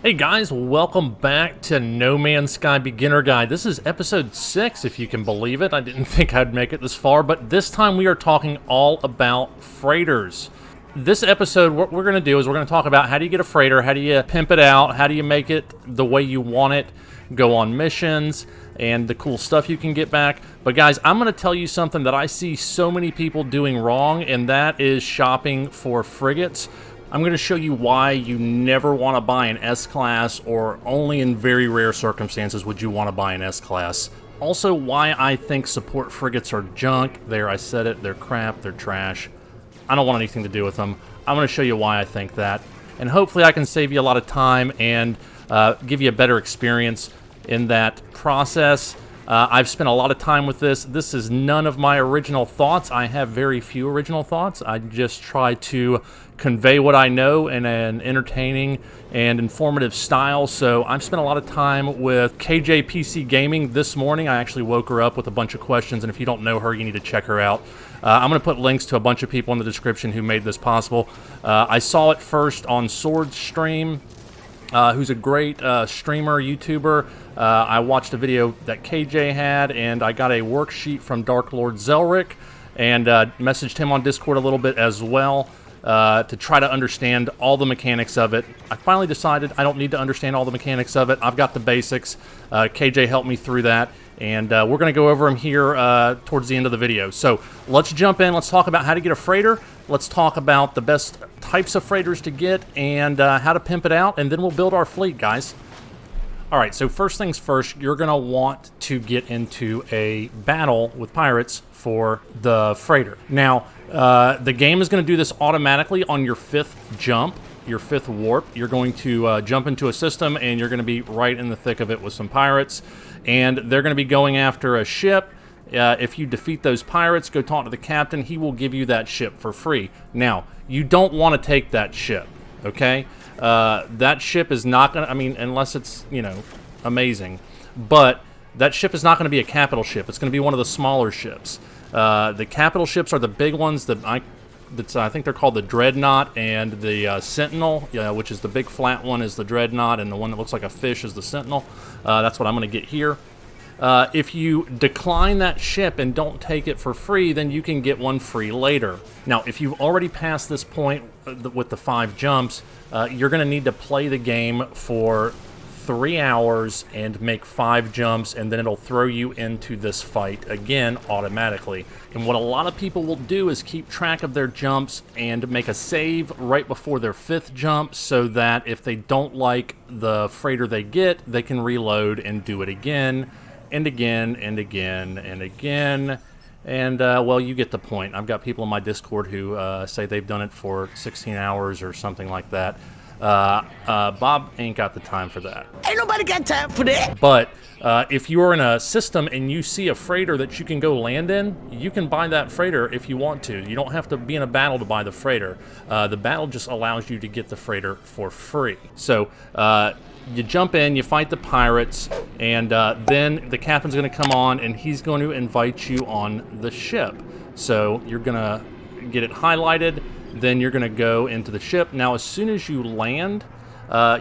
Hey guys, welcome back to No Man's Sky Beginner Guide. This is episode 6, if you can believe it. I didn't think I'd make it this far, but this time we are talking all about freighters. This episode, what we're going to do is we're going to talk about how do you get a freighter, how do you pimp it out, how do you make it the way you want it, go on missions, and the cool stuff you can get back. But guys, I'm going to tell you something that I see so many people doing wrong, and that is shopping for frigates. I'm going to show you why you never want to buy an S-Class, or only in very rare circumstances would you want to buy an S-Class. Also, why I think support frigates are junk. There, I said it. They're crap. They're trash. I don't want anything to do with them. I'm going to show you why I think that. And hopefully I can save you a lot of time and give you a better experience in that process. I've spent a lot of time with this. This is none of my original thoughts. I have very few original thoughts. I just try to convey what I know in an entertaining and informative style. So I've spent a lot of time with KJ Gaming this morning. I actually woke her up with a bunch of questions, and if you don't know her, you need to check her out. I'm going to put links to a bunch of people in the description who made this possible. I saw it first on Sword Stream, who's a great streamer, YouTuber. I watched a video that KJ had, and I got a worksheet from Dark Lord Zelric, and messaged him on Discord a little bit as well to try to understand all the mechanics of it. I finally decided I don't need to understand all the mechanics of it. I've got the basics. KJ helped me through that, and we're going to go over them here towards the end of the video. So let's jump in. Let's talk about how to get a freighter. Let's talk about the best types of freighters to get and how to pimp it out, and then we'll build our fleet, guys. Alright, so first things first, you're going to want to get into a battle with pirates for the freighter. Now, the game is going to do this automatically on your 5th jump, your 5th warp. You're going to jump into a system, and you're going to be right in the thick of it with some pirates, and they're going to be going after a ship. If you defeat those pirates, go talk to the captain. He will give you that ship for free. Now, you don't want to take that ship, okay? That ship is not going to, I mean, unless it's, you know, amazing, but that ship is not going to be a capital ship. It's going to be one of the smaller ships. The capital ships are the big ones that I think they're called the Dreadnought, and the Sentinel, which is the big flat one, is the Dreadnought, and the one that looks like a fish is the Sentinel. That's what I'm going to get here. If you decline that ship and don't take it for free, then you can get one free later. Now, if you've already passed this point with the 5 jumps, you're going to need to play the game for 3 hours and make 5 jumps, and then it'll throw you into this fight again automatically. And what a lot of people will do is keep track of their jumps and make a save right before their 5th jump, so that if they don't like the freighter they get, they can reload and do it again. And again, and again, and again, and, well, you get the point. I've got people in my Discord who say they've done it for 16 hours or something like that. Bob ain't got the time for that. Ain't nobody got time for that! But if you're in a system and you see a freighter that you can go land in, you can buy that freighter if you want to. You don't have to be in a battle to buy the freighter. The battle just allows you to get the freighter for free. So, you jump in, you fight the pirates, and then the captain's going to come on, and he's going to invite you on the ship. So you're going to get it highlighted, then you're going to go into the ship. Now, as soon as you land,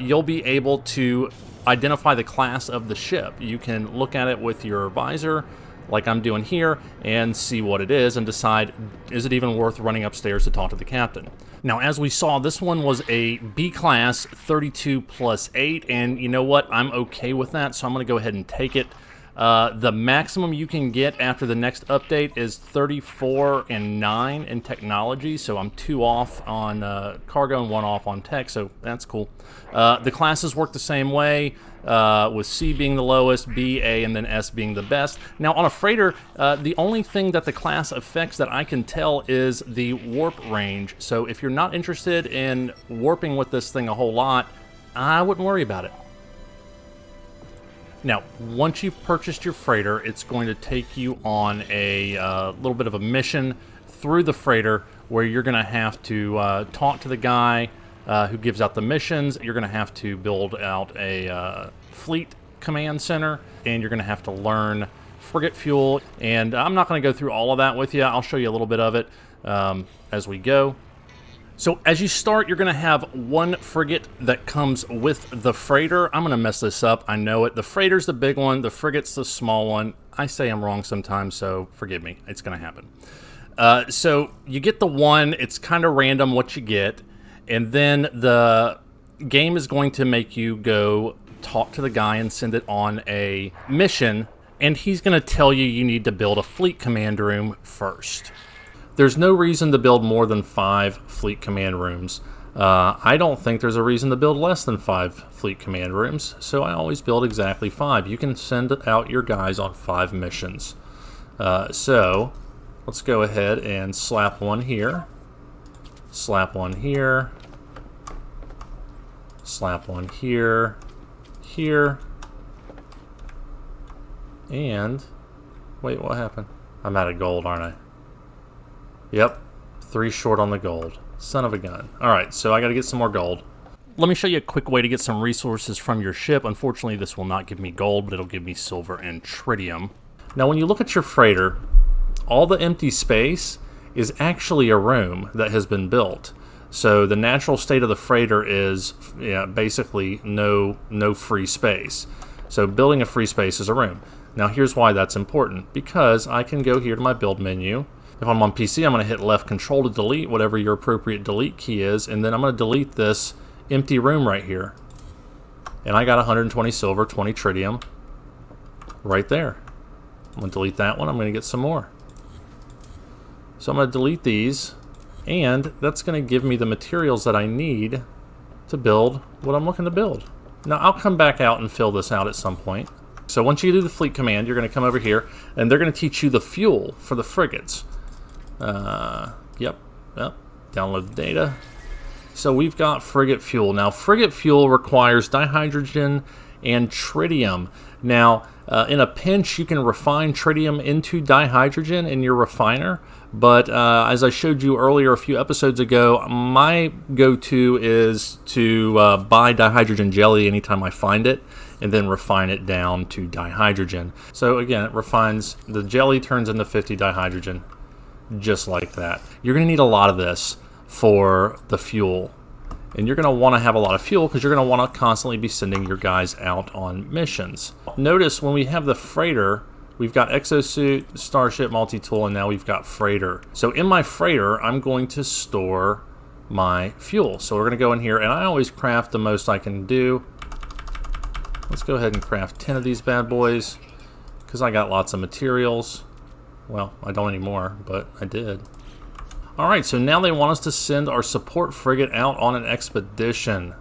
you'll be able to identify the class of the ship. You can look at it with your visor, like I'm doing here, and see what it is and decide, is it even worth running upstairs to talk to the captain? Now, as we saw, this one was a B-class 32 plus 8, and you know what? I'm okay with that, so I'm going to go ahead and take it. The maximum you can get after the next update is 34 and 9 in technology, so I'm 2 off on cargo and 1 off on tech, so that's cool. The classes work the same way, with C being the lowest, B, A, and then S being the best. Now, on a freighter, the only thing that the class affects that I can tell is the warp range, so if you're not interested in warping with this thing a whole lot, I wouldn't worry about it. Now, once you've purchased your freighter, it's going to take you on a little bit of a mission through the freighter where you're going to have to talk to the guy who gives out the missions. You're going to have to build out a fleet command center, and you're going to have to learn frigate fuel. And I'm not going to go through all of that with you. I'll show you a little bit of it as we go. So as you start, you're going to have one frigate that comes with the freighter. I'm going to mess this up. I know it. The freighter's the big one. The frigate's the small one. I say I'm wrong sometimes, so forgive me. It's going to happen. So you get the one. It's kind of random what you get. And then the game is going to make you go talk to the guy and send it on a mission. And he's going to tell you need to build a fleet command room first. There's no reason to build more than 5 fleet command rooms. I don't think there's a reason to build less than 5 fleet command rooms, so I always build exactly 5. You can send out your guys on 5 missions. So let's go ahead and slap one here, slap one here, slap one here, here, and wait, what happened? I'm out of gold, aren't I? Yep, 3 short on the gold. Son of a gun. Alright, so I gotta get some more gold. Let me show you a quick way to get some resources from your ship. Unfortunately, this will not give me gold, but it'll give me silver and tritium. Now, when you look at your freighter, all the empty space is actually a room that has been built. So the natural state of the freighter is basically no free space. So building a free space is a room. Now, here's why that's important. Because I can go here to my build menu. If I'm on PC, I'm going to hit left control to delete whatever your appropriate delete key is, and then I'm going to delete this empty room right here. And I got 120 silver, 20 tritium right there. I'm going to delete that one. I'm going to get some more. So I'm going to delete these, and that's going to give me the materials that I need to build what I'm looking to build. Now, I'll come back out and fill this out at some point. So once you do the fleet command, you're going to come over here, and they're going to teach you the fuel for the frigates. Yep, download the data. So we've got frigate fuel. Now, frigate fuel requires dihydrogen and tritium. Now, in a pinch, you can refine tritium into dihydrogen in your refiner. But as I showed you earlier a few episodes ago, my go-to is to buy dihydrogen jelly anytime I find it, and then refine it down to dihydrogen. So again, it refines, the jelly turns into 50 dihydrogen. Just like that. You're going to need a lot of this for the fuel. And you're going to want to have a lot of fuel because you're going to want to constantly be sending your guys out on missions. Notice when we have the freighter, we've got exosuit, starship, multi-tool, and now we've got freighter. So in my freighter, I'm going to store my fuel. So we're going to go in here, and I always craft the most I can do. Let's go ahead and craft 10 of these bad boys because I got lots of materials. Well, I don't anymore, but I did. Alright, so now they want us to send our support frigate out on an expedition.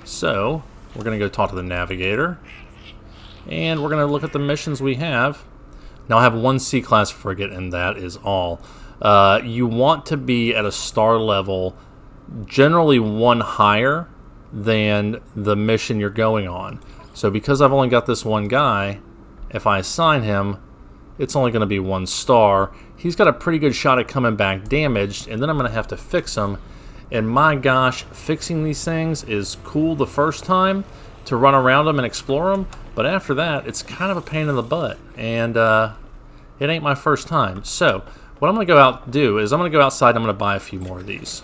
So, we're going to go talk to the navigator. And we're going to look at the missions we have. Now I have 1 C Class frigate, and that is all. You want to be at a star level, generally 1 higher than the mission you're going on. So because I've only got this one guy, if I assign him, it's only going to be 1 star. He's got a pretty good shot at coming back damaged, and then I'm going to have to fix him. And my gosh, fixing these things is cool the first time to run around them and explore them, but after that, it's kind of a pain in the butt, and it ain't my first time. So what I'm going to go out and do is I'm going to go outside and I'm going to buy a few more of these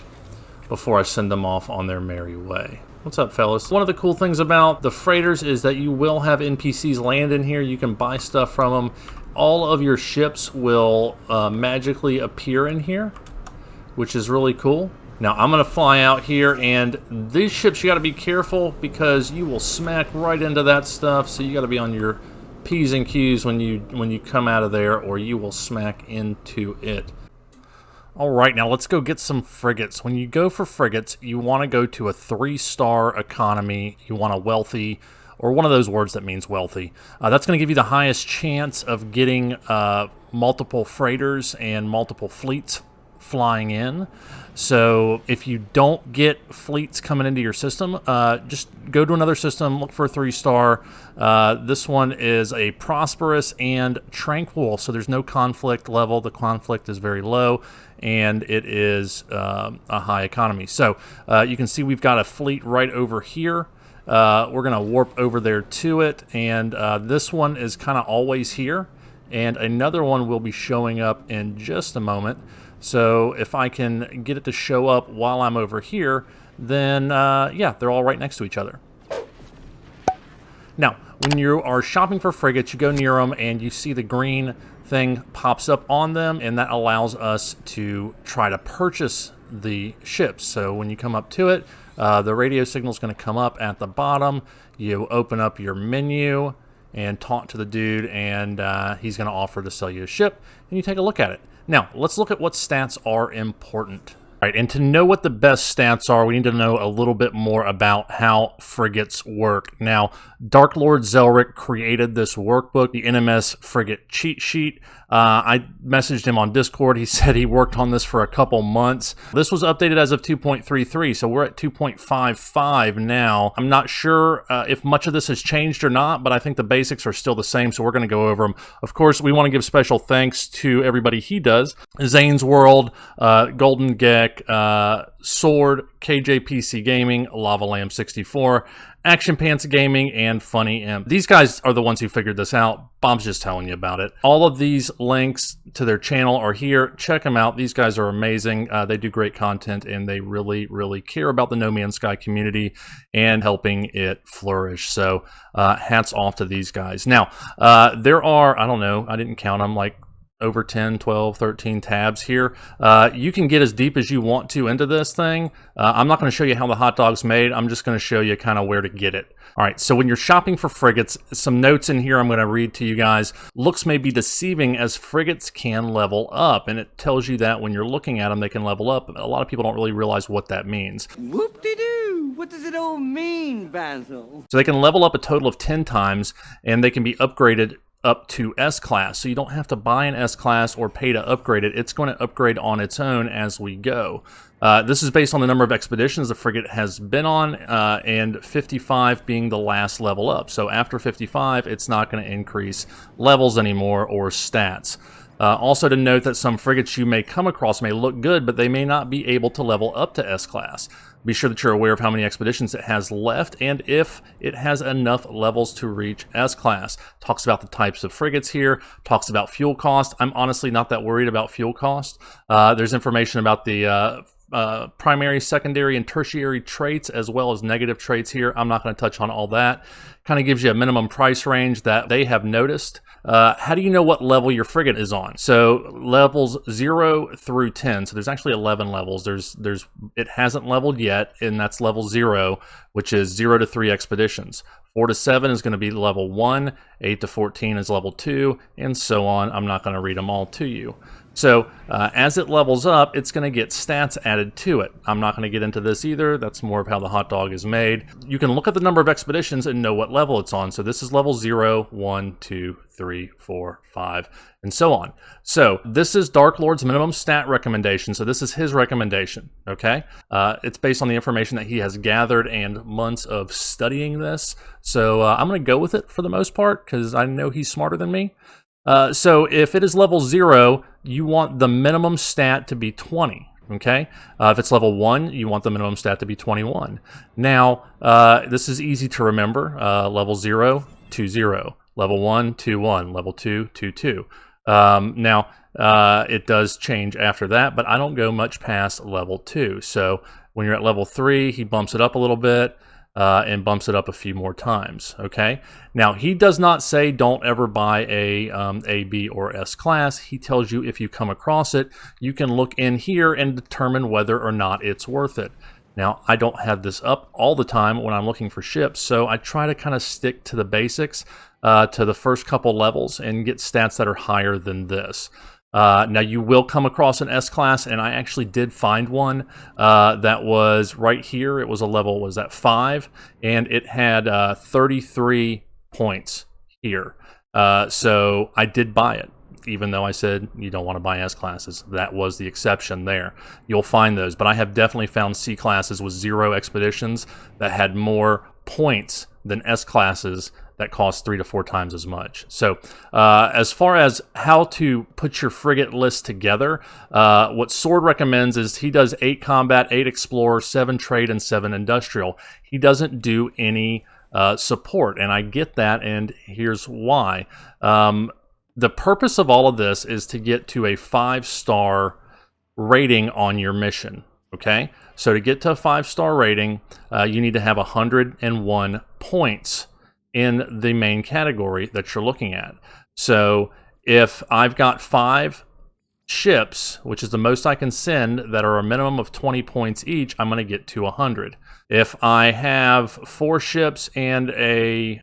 before I send them off on their merry way. What's up, fellas? One of the cool things about the freighters is that you will have NPCs land in here. You can buy stuff from them. All of your ships will magically appear in here, which is really cool. Now, I'm going to fly out here, and these ships, you got to be careful because you will smack right into that stuff, so you got to be on your P's and Q's when you come out of there, or you will smack into it. Alright, now let's go get some frigates. When you go for frigates, you want to go to a 3-star economy. You want a wealthy, or one of those words that means wealthy. That's going to give you the highest chance of getting multiple freighters and multiple fleets flying in. So if you don't get fleets coming into your system, just go to another system, look for a 3-star. This one is a prosperous and tranquil, so there's no conflict level. The conflict is very low, and it is a high economy. So you can see we've got a fleet right over here. We're going to warp over there to it, and this one is kind of always here, and another one will be showing up in just a moment. So if I can get it to show up while I'm over here, then yeah, they're all right next to each other. Now, when you are shopping for frigates, you go near them and you see the green thing pops up on them, and that allows us to try to purchase the ships. So when you come up to it, the radio signal is going to come up at the bottom. You open up your menu and talk to the dude, and he's going to offer to sell you a ship, and you take a look at it. Now, let's look at what stats are important. All right, and to know what the best stats are, we need to know a little bit more about how frigates work. Now, Dark Lord Zelric created this workbook, the NMS Frigate cheat sheet. I messaged him on Discord. He said he worked on this for a couple months. This was updated as of 2.33, so we're at 2.55 now. I'm not sure if much of this has changed or not, but I think the basics are still the same, so we're going to go over them. Of course, we want to give special thanks to everybody he does. Zane's World, Golden Geck, Sword, KJPC Gaming, Lava Lamb 64, Action Pants Gaming, and Funny Imp. These guys are the ones who figured this out. Bob's just telling you about it. All of these links to their channel are here. Check them out. These guys are amazing. They do great content, and they really, really care about the No Man's Sky community and helping it flourish. So hats off to these guys. Now, there are, I don't know, I didn't count them, like over 10, 12, 13 tabs here. You can get as deep as you want to into this thing. I'm not going to show you how the hot dog's made. I'm just going to show you kind of where to get it. All right, so when you're shopping for frigates, some notes in here I'm going to read to you guys. Looks may be deceiving as frigates can level up, and it tells you that when you're looking at them, they can level up. A lot of people don't really realize what that means. Whoop-de-doo! What does it all mean, Basil? So they can level up a total of 10 times, and they can be upgraded up to S Class. So you don't have to buy an S Class or pay to upgrade it. It's going to upgrade on its own as we go. This is based on the number of expeditions the frigate has been on, and 55 being the last level up. So after 55, it's not going to increase levels anymore or stats. Also to note that some frigates you may come across may look good, but they may not be able to level up to S Class. Be sure that you're aware of how many expeditions it has left and if it has enough levels to reach S Class. Talks about the types of frigates here, talks about fuel cost. I'm honestly not that worried about fuel cost. There's information about the primary, secondary, and tertiary traits, as well as negative traits here. I'm not going to touch on all that. Kind of gives you a minimum price range that they have noticed. How do you know what level your frigate is on? So levels 0 through 10. So there's actually 11 levels. It hasn't leveled yet, and that's level 0, which is 0 to 3 expeditions. 4 to 7 is going to be level 1. 8 to 14 is level 2, and so on. I'm not going to read them all to you. So as it levels up, it's going to get stats added to it. I'm not going to get into this either. That's more of how the hot dog is made. You can look at the number of expeditions and know what level it's on. So this is level 0, 1, 2, 3, 4, 5, and so on. So this is Dark Lord's minimum stat recommendation. So this is his recommendation, okay? It's based on the information that he has gathered and months of studying this. So I'm going to go with it for the most part because I know he's smarter than me. So if it is level 0, you want the minimum stat to be 20, okay? If it's level 1, you want the minimum stat to be 21. Now, this is easy to remember. Level 0, 2, 0. Level 1, 2, 1. Level 2, 2, 2. Now, it does change after that, but I don't go much past level 2. So when you're at level 3, he bumps it up a little bit. And bumps it up a few more times, okay? Now, he does not say don't ever buy a B, or S Class. He tells you if you come across it, you can look in here and determine whether or not it's worth it. Now, I don't have this up all the time when I'm looking for ships, so I try to kind of stick to the basics, to the first couple levels, and get stats that are higher than this. Now you will come across an S Class, and I actually did find one that was right here. It was a level, was that 5, and it had 33 points here. So I did buy it, even though I said you don't want to buy S Classes. That was the exception there. You'll find those, but I have definitely found C Classes with 0 expeditions that had more points than S Classes that cost 3 to 4 times as much. So as far as how to put your frigate list together, what Sword recommends is he does 8 combat, 8 explorer, 7 trade, and 7 industrial. He doesn't do any support, and I get that, and here's why. The purpose of all of this is to get to a 5-star rating on your mission. Okay, so to get to a 5-star rating, you need to have 101 points in the main category that you're looking at. So if I've got 5 ships, which is the most I can send, that are a minimum of 20 points each, I'm going to get to 100. If I have 4 ships and a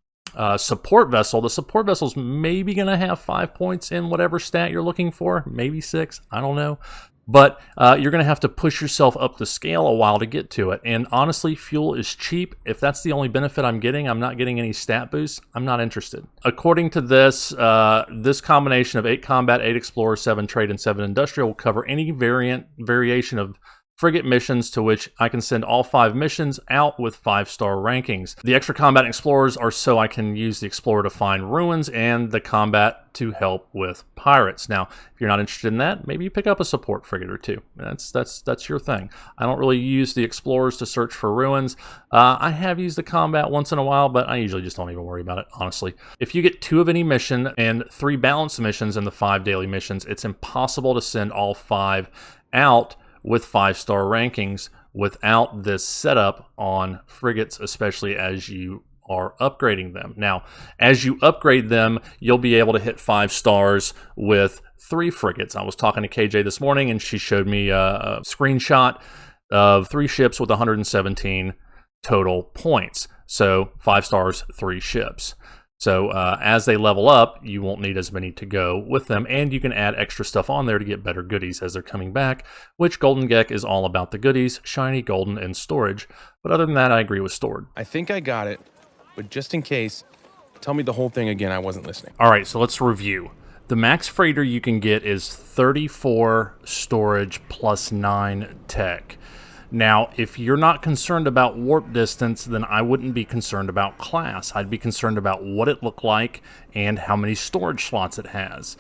support vessel, the support vessel's maybe going to have 5 points in whatever stat you're looking for, maybe 6, I don't know. But you're going to have to push yourself up the scale a while to get to it. And honestly, fuel is cheap. If that's the only benefit I'm getting, I'm not getting any stat boosts, I'm not interested. According to this, this combination of 8 combat, 8 explorer, 7 trade, and 7 industrial will cover any variation of frigate missions to which I can send all 5 missions out with 5-star rankings. The extra combat explorers are so I can use the explorer to find ruins, and the combat to help with pirates. Now, if you're not interested in that, maybe you pick up a support frigate or 2. That's your thing. I don't really use the explorers to search for ruins. I have used the combat once in a while, but I usually just don't even worry about it, honestly. If you get 2 of any mission and 3 balanced missions in the 5 daily missions, it's impossible to send all 5 out with 5-star rankings without this setup on frigates, especially as you are upgrading them. Now, as you upgrade them, you'll be able to hit 5 stars with 3 frigates. I was talking to KJ this morning, and she showed me a screenshot of 3 ships with 117 total points. So 5 stars, 3 ships. So as they level up, you won't need as many to go with them, and you can add extra stuff on there to get better goodies as they're coming back, which Golden Gek is all about the goodies, shiny, golden, and storage. But other than that, I agree with stored. I think I got it, but just in case, tell me the whole thing again. I wasn't listening. All right, so let's review. The max freighter you can get is 34 storage plus 9 tech. Now, if you're not concerned about warp distance, then I wouldn't be concerned about class. I'd be concerned about what it looked like and how many storage slots it has.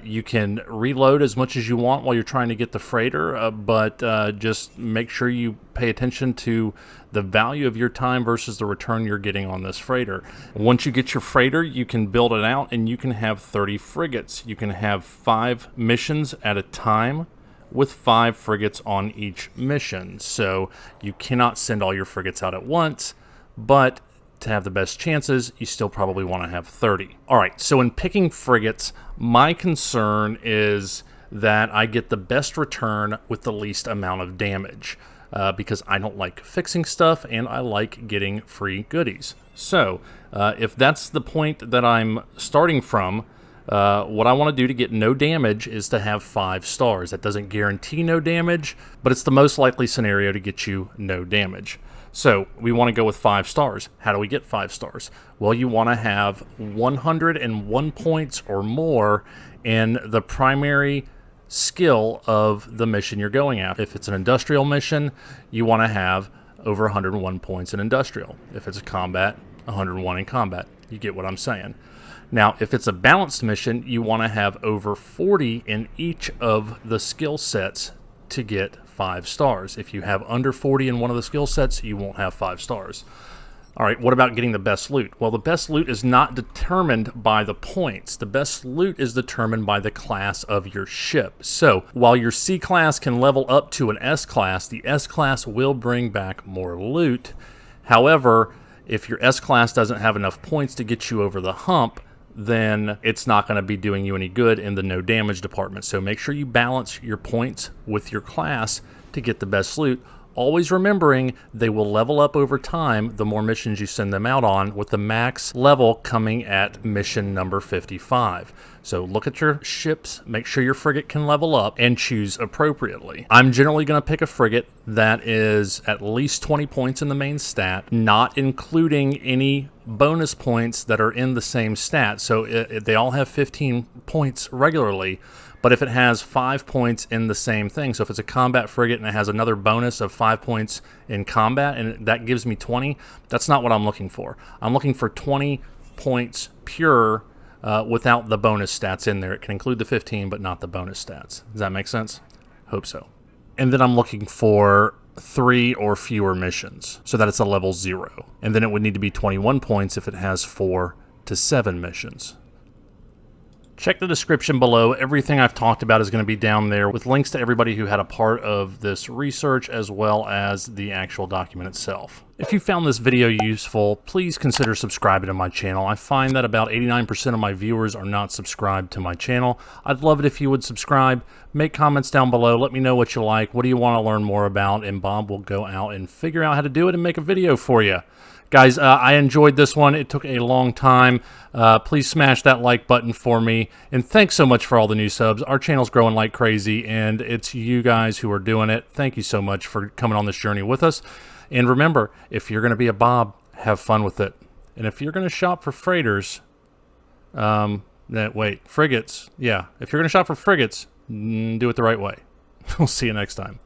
You can reload as much as you want while you're trying to get the freighter, but just make sure you pay attention to the value of your time versus the return you're getting on this freighter. Once you get your freighter, you can build it out and you can have 30 frigates. You can have 5 missions at a time, with 5 frigates on each mission. So you cannot send all your frigates out at once, but to have the best chances, you still probably want to have 30. All right, so in picking frigates, my concern is that I get the best return with the least amount of damage, because I don't like fixing stuff and I like getting free goodies. So if that's the point that I'm starting from, what I want to do to get no damage is to have 5 stars. That doesn't guarantee no damage, but it's the most likely scenario to get you no damage. So we want to go with 5 stars. How do we get 5 stars? Well, you want to have 101 points or more in the primary skill of the mission you're going after. If it's an industrial mission, you want to have over 101 points in industrial. If it's a combat, 101 in combat. You get what I'm saying. Now, if it's a balanced mission, you want to have over 40 in each of the skill sets to get 5 stars. If you have under 40 in one of the skill sets, you won't have 5 stars. All right, what about getting the best loot? Well, the best loot is not determined by the points. The best loot is determined by the class of your ship. So, while your C class can level up to an S class, the S class will bring back more loot. However, if your S class doesn't have enough points to get you over the hump, then it's not going to be doing you any good in the no damage department. So make sure you balance your points with your class to get the best loot. Always remembering they will level up over time the more missions you send them out on, with the max level coming at mission number 55. So look at your ships, make sure your frigate can level up, and choose appropriately. I'm generally going to pick a frigate that is at least 20 points in the main stat, not including any bonus points that are in the same stat. So they all have 15 points regularly. But if it has 5 points in the same thing, so if it's a combat frigate and it has another bonus of 5 points in combat, and that gives me 20, that's not what I'm looking for. I'm looking for 20 points pure without the bonus stats in there. It can include the 15, but not the bonus stats. Does that make sense? Hope so. And then I'm looking for 3 or fewer missions, so that it's a level 0. And then it would need to be 21 points if it has 4 to 7 missions. Check the description below. Everything I've talked about is going to be down there with links to everybody who had a part of this research as well as the actual document itself. If you found this video useful, please consider subscribing to my channel. I find that about 89% of my viewers are not subscribed to my channel. I'd love it if you would subscribe. Make comments down below. Let me know what you like. What do you want to learn more about? And Bob will go out and figure out how to do it and make a video for you. Guys, I enjoyed this one. It took a long time. Please smash that like button for me. And thanks so much for all the new subs. Our channel's growing like crazy, and it's you guys who are doing it. Thank you so much for coming on this journey with us. And remember, if you're going to be a Bob, have fun with it. And if you're going to shop for freighters, frigates. Yeah, if you're going to shop for frigates, do it the right way. We'll see you next time.